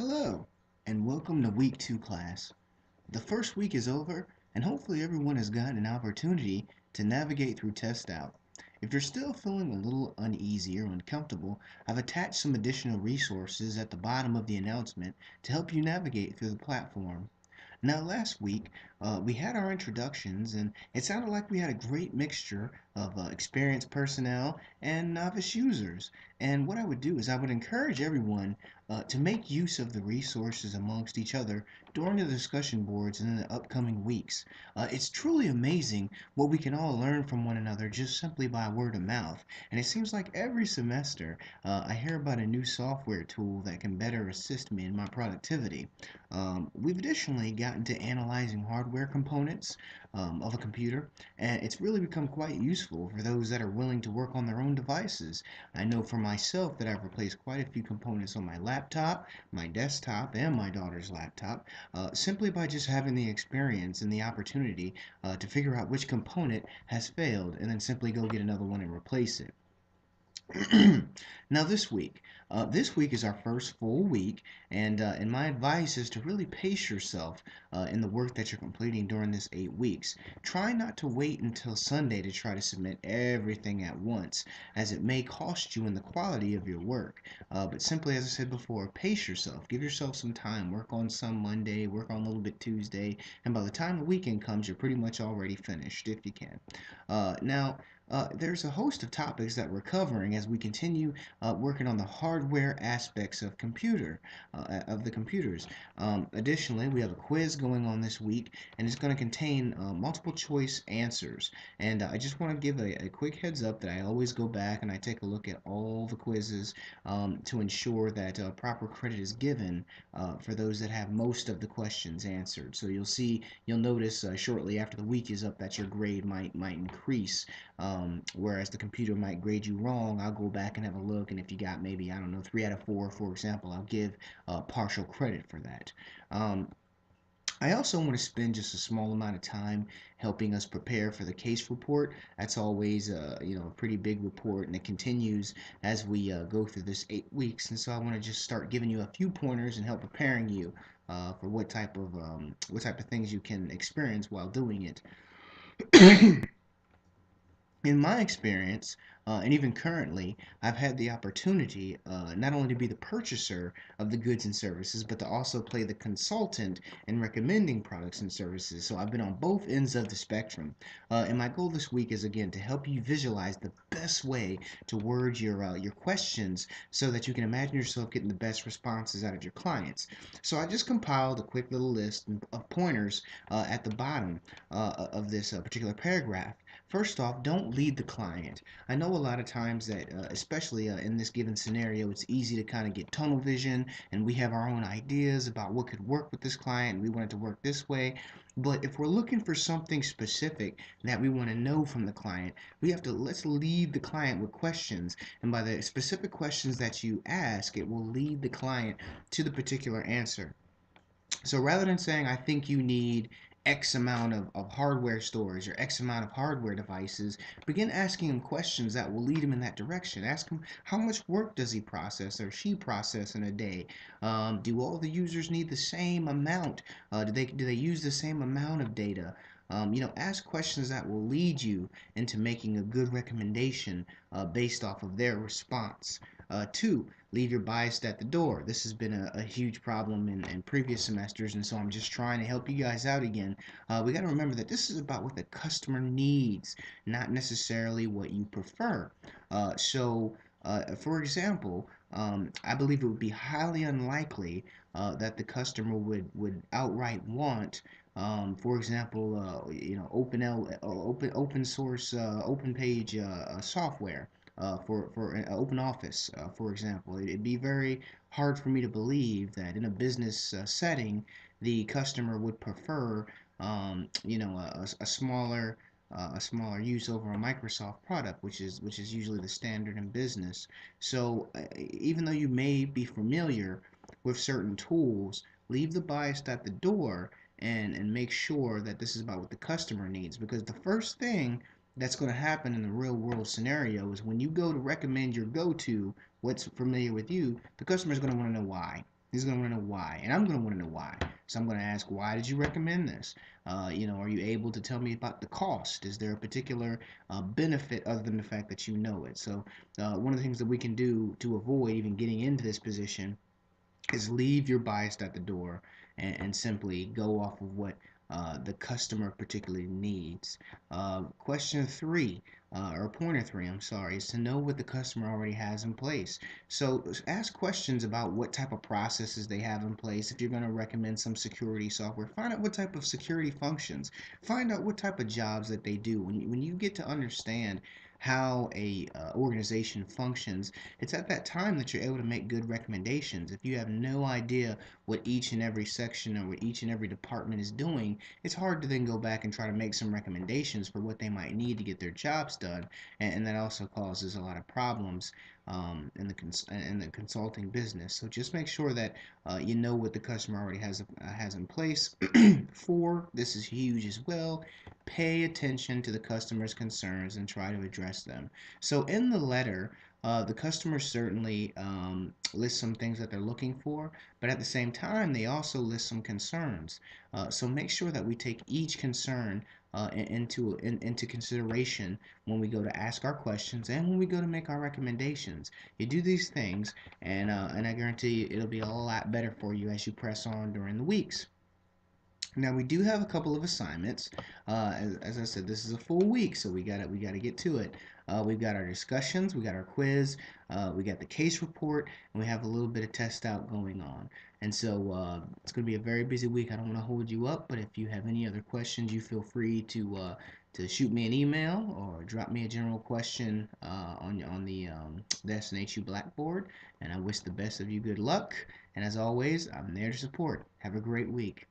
Hello, and welcome to week 2 class. The first week is over, and hopefully everyone has gotten an opportunity to navigate through test out. If you're still feeling a little uneasy or uncomfortable, I've attached some additional resources at the bottom of the announcement to help you navigate through the platform. Now, last week, we had our introductions, and it sounded like we had a great mixture of experienced personnel and novice users. And what I would do is I would encourage everyone to make use of the resources amongst each other during the discussion boards in the upcoming weeks. It's truly amazing what we can all learn from one another just simply by word of mouth. And it seems like every semester I hear about a new software tool that can better assist me in my productivity. We've additionally gotten to analyzing hardware components of a computer, and it's really become quite useful for those that are willing to work on their own devices. I know for myself that I've replaced quite a few components on my laptop, my desktop, and my daughter's laptop, simply by just having the experience and the opportunity to figure out which component has failed and then simply go get another one and replace it. Now this week is our first full week, and my advice is to really pace yourself in the work that you're completing during this 8 weeks. Try not to wait until Sunday to try to submit everything at once, as it may cost you in the quality of your work. But simply, as I said before, pace yourself. Give yourself some time. Work on some Monday, work on a little bit Tuesday, and by the time the weekend comes, you're pretty much already finished if you can. There's a host of topics that we're covering as we continue working on the hardware aspects of the computers. Additionally, we have a quiz going on this week, and it's going to contain multiple choice answers. And I just want to give a quick heads up that I always go back and I take a look at all the quizzes to ensure that proper credit is given for those that have most of the questions answered. So you'll notice shortly after the week is up that your grade might increase. Whereas the computer might grade you wrong, I'll go back and have a look, and if you got maybe, I don't know, 3 out of 4, for example, I'll give partial credit for that. Um, I also want to spend just a small amount of time helping us prepare for the case report. That's always a pretty big report, and it continues as we go through this 8 weeks. And so I want to just start giving you a few pointers and help preparing you for what type of things you can experience while doing it. In my experience, and even currently, I've had the opportunity not only to be the purchaser of the goods and services, but to also play the consultant in recommending products and services. So I've been on both ends of the spectrum. And my goal this week is again to help you visualize the best way to word your questions so that you can imagine yourself getting the best responses out of your clients. So I just compiled a quick little list of pointers at the bottom of this particular paragraph. First off, don't lead the client. I know a lot of times that, especially in this given scenario, it's easy to kind of get tunnel vision and we have our own ideas about what could work with this client and we want it to work this way. But if we're looking for something specific that we want to know from the client, let's lead the client with questions. And by the specific questions that you ask, it will lead the client to the particular answer. So rather than saying, I think you need X amount of hardware storage or X amount of hardware devices, begin asking him questions that will lead him in that direction. Ask him how much work does he process or she process in a day? Do all the users need the same amount? Do they use the same amount of data? Ask questions that will lead you into making a good recommendation based off of their response. Two, leave your bias at the door. This has been a huge problem in previous semesters, and so I'm just trying to help you guys out again. We got to remember that this is about what the customer needs, not necessarily what you prefer. For example, I believe it would be highly unlikely that the customer would outright want for example, open source, open page software for an open office, for example. It'd be very hard for me to believe that in a business setting, the customer would prefer, a smaller use over a Microsoft product, which is usually the standard in business. So even though you may be familiar with certain tools, leave the bias at the door and make sure that this is about what the customer needs, because the first thing that's going to happen in the real world scenario is when you go to recommend your go-to what's familiar with you, the customer is going to want to know why. He's going to want to know why, and I'm going to want to know why. So I'm going to ask, why did you recommend this? Are you able to tell me about the cost? Is there a particular benefit other than the fact that you know it? So one of the things that we can do to avoid even getting into this position is leave your bias at the door and simply go off of what the customer particularly needs. Question three, or pointer three, I'm sorry, is to know what the customer already has in place. So ask questions about what type of processes they have in place. If you're going to recommend some security software, find out what type of security functions. Find out what type of jobs that they do. When you get to understand how a organization functions, it's at that time that you're able to make good recommendations. If you have no idea what each and every section or what each and every department is doing, it's hard to then go back and try to make some recommendations for what they might need to get their jobs done, and that also causes a lot of problems in the consulting business. So just make sure that you know what the customer already has in place. Four, this is huge as well. Pay attention to the customer's concerns and try to address them. So in the letter, the customer certainly lists some things that they're looking for, but at the same time, they also list some concerns. So make sure that we take each concern into consideration when we go to ask our questions and when we go to make our recommendations. You do these things, and I guarantee you it'll be a lot better for you as you press on during the weeks. Now we do have a couple of assignments. As I said, this is a full week, so we gotta get to it. We've got our discussions, we got our quiz, we got the case report, and we have a little bit of test out going on. And so it's gonna be a very busy week. I don't want to hold you up, but if you have any other questions, you feel free to shoot me an email or drop me a general question the SNHU Blackboard. And I wish the best of you good luck. And as always, I'm there to support. Have a great week.